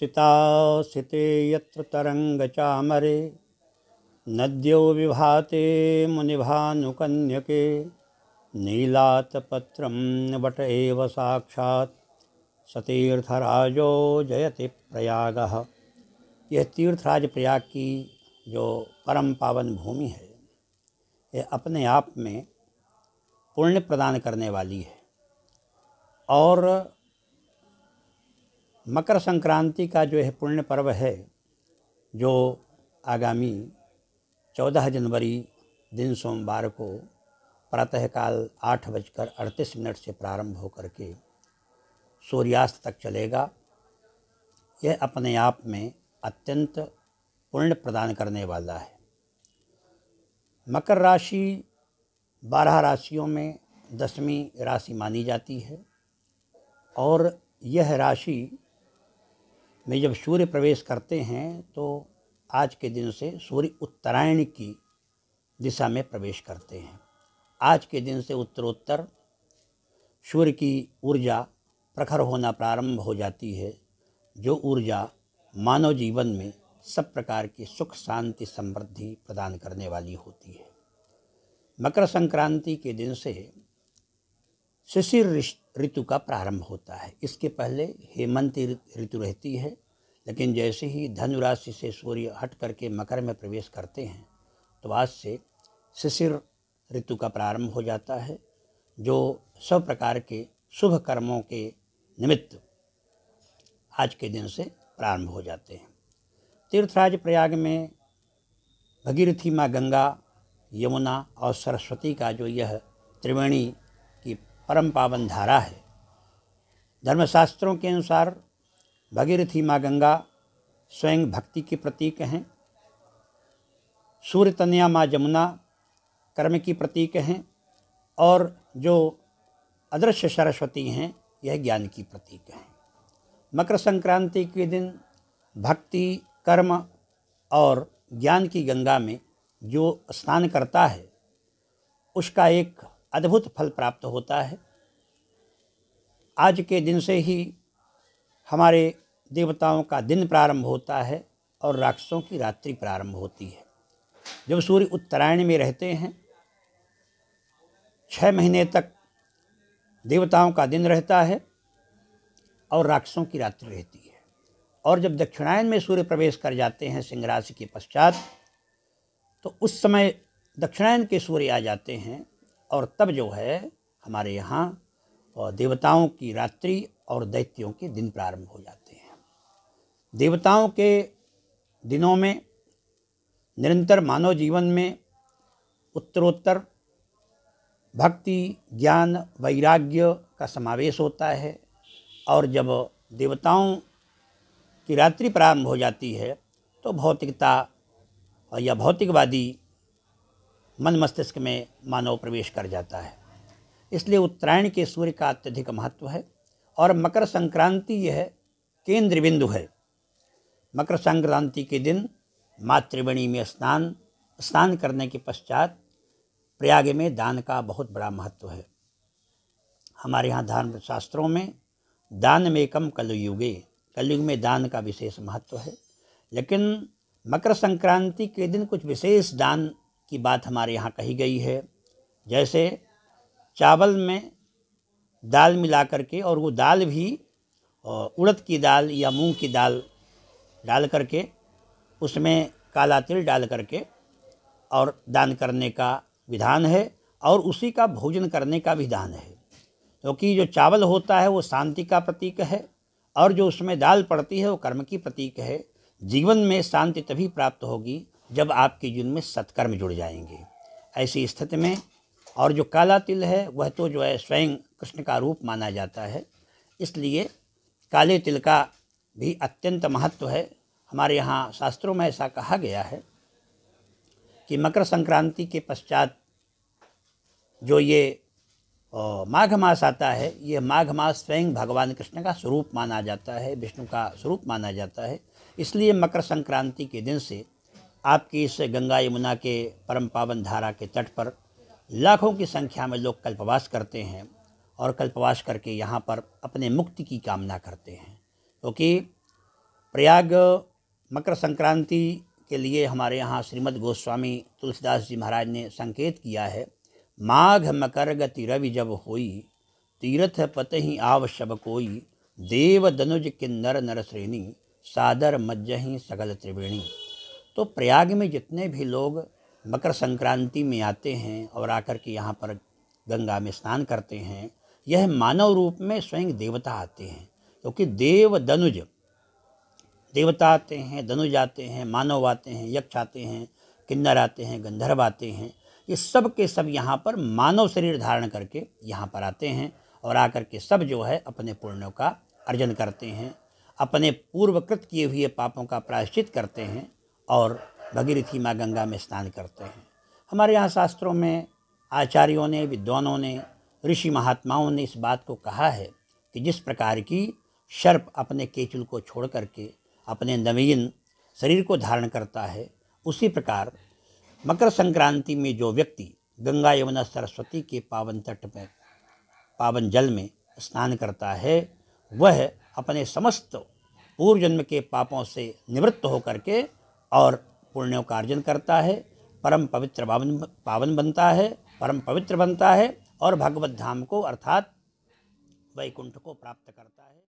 सितासिते यत्र तरङ्गचामरे नद्यो विभाते मुनिभानुकन्यके नीलातपत्रं वट एव साक्षात् सतीर्थराजो जयति प्रयागः। यह तीर्थराज प्रयाग की जो परम पावन भूमि है, यह अपने आप में पुण्य प्रदान करने वाली है। और मकर संक्रांति का जो है पुण्य पर्व है, जो आगामी 14 जनवरी दिन सोमवार को प्रातःकाल 8:38 से प्रारंभ होकर के सूर्यास्त तक चलेगा, यह अपने आप में अत्यंत पुण्य प्रदान करने वाला है। मकर राशि 12 राशियों में 10वीं राशि मानी जाती है और यह राशि में जब सूर्य प्रवेश करते हैं तो आज के दिन से सूर्य उत्तरायण की दिशा में प्रवेश करते हैं। आज के दिन से उत्तरोत्तर सूर्य की ऊर्जा प्रखर होना प्रारंभ हो जाती है, जो ऊर्जा मानव जीवन में सब प्रकार की सुख शांति समृद्धि प्रदान करने वाली होती है। मकर संक्रांति के दिन से शिशिर ऋतु का प्रारंभ होता है। इसके पहले हेमंत ऋतु रहती है, लेकिन जैसे ही धनु राशि से सूर्य हट करके मकर में प्रवेश करते हैं तो आज से शिशिर ऋतु का प्रारंभ हो जाता है, जो सब प्रकार के शुभ कर्मों के निमित्त आज के दिन से प्रारंभ हो जाते हैं। तीर्थराज प्रयाग में भगीरथी माँ गंगा, यमुना और सरस्वती का जो यह त्रिवेणी की परम पावन धारा है, धर्मशास्त्रों के अनुसार भगीरथी माँ गंगा स्वयं भक्ति के प्रतीक हैं, सूर्य तनया माँ जमुना कर्म की प्रतीक हैं और जो अदृश्य सरस्वती हैं यह ज्ञान की प्रतीक हैं। मकर संक्रांति के दिन भक्ति, कर्म और ज्ञान की गंगा में जो स्नान करता है उसका एक अद्भुत फल प्राप्त होता है। आज के दिन से ही हमारे देवताओं का दिन प्रारंभ होता है और राक्षसों की रात्रि प्रारंभ होती है। जब सूर्य उत्तरायण में रहते हैं 6 महीने तक देवताओं का दिन रहता है और राक्षसों की रात्रि रहती है। और जब दक्षिणायन में सूर्य प्रवेश कर जाते हैं सिंह राशि के पश्चात, तो उस समय दक्षिणायन के सूर्य आ जाते हैं और तब जो है हमारे यहाँ देवताओं की रात्रि और दैत्यों के दिन प्रारंभ हो जाते हैं। देवताओं के दिनों में निरंतर मानव जीवन में उत्तरोत्तर भक्ति, ज्ञान, वैराग्य का समावेश होता है और जब देवताओं की रात्रि प्रारंभ हो जाती है तो भौतिकता या भौतिकवादी मन मस्तिष्क में मानव प्रवेश कर जाता है। इसलिए उत्तरायण के सूर्य का अत्यधिक महत्व है और मकर संक्रांति यह केंद्र बिंदु है। मकर संक्रांति के दिन मातृवेणी में स्नान करने के पश्चात प्रयाग में दान का बहुत बड़ा महत्व है। हमारे यहाँ धर्म शास्त्रों में दान में कम कलयुगे, कलयुग में दान का विशेष महत्व है। लेकिन मकर संक्रांति के दिन कुछ विशेष दान की बात हमारे यहाँ कही गई है। जैसे चावल में दाल मिला करके, और वो दाल भी उड़द की दाल या मूंग की दाल डाल करके, उसमें काला तिल डाल करके और दान करने का विधान है और उसी का भोजन करने का विधान है। क्योंकि जो चावल होता है वो शांति का प्रतीक है और जो उसमें दाल पड़ती है वो कर्म की प्रतीक है। जीवन में शांति तभी प्राप्त होगी जब आपके जीवन में सत्कर्म जुड़ जाएंगे। ऐसी स्थिति में और जो काला तिल है वह तो जो है स्वयं कृष्ण का रूप माना जाता है, इसलिए काले तिल का भी अत्यंत महत्व है। हमारे यहाँ शास्त्रों में ऐसा कहा गया है कि मकर संक्रांति के पश्चात जो ये माघ मास आता है, ये माघ मास स्वयं भगवान कृष्ण का स्वरूप माना जाता है, विष्णु का स्वरूप माना जाता है। इसलिए मकर संक्रांति के दिन से आपकी इस गंगा यमुना के परम पावन धारा के तट पर लाखों की संख्या में लोग कल्पवास करते हैं और कल्पवास करके यहाँ पर अपने मुक्ति की कामना करते हैं। क्योंकि प्रयाग मकर संक्रांति के लिए हमारे यहाँ श्रीमद् गोस्वामी तुलसीदास जी महाराज ने संकेत किया है, माघ मकर गति रवि जब होई, तीर्थ पतहि आव शब कोई, देव दनुज किन्नर नर श्रेणी, सादर मज्जहि सकल त्रिवेणी। तो प्रयाग में जितने भी लोग मकर संक्रांति में आते हैं और आकर के यहाँ पर गंगा में स्नान करते हैं, यह मानव रूप में स्वयं देवता आते हैं, क्योंकि देव दनुज, देवता आते हैं, धनुज आते हैं, मानव आते हैं, यक्ष आते हैं, किन्नर आते हैं, गंधर्व आते हैं। ये सब के सब यहाँ पर मानव शरीर धारण करके यहाँ पर आते हैं और आकर के सब जो है अपने पुण्यों का अर्जन करते हैं, अपने पूर्वकृत किए हुए पापों का प्रायश्चित करते हैं और भगीरथी माँ गंगा में स्नान करते हैं। हमारे यहाँ शास्त्रों में आचार्यों ने, विद्वानों ने, ऋषि महात्माओं ने इस बात को कहा है कि जिस प्रकार की सर्प अपने केचुल को छोड़ करके अपने नवीन शरीर को धारण करता है, उसी प्रकार मकर संक्रांति में जो व्यक्ति गंगा यमुना सरस्वती के पावन तट में, पावन जल में स्नान करता है, वह अपने समस्त पूर्व जन्म के पापों से निवृत्त होकर के और पुण्यों का अर्जन करता है, परम पवित्र पावन बनता है, परम पवित्र बनता है और भगवत धाम को अर्थात वैकुंठ को प्राप्त करता है।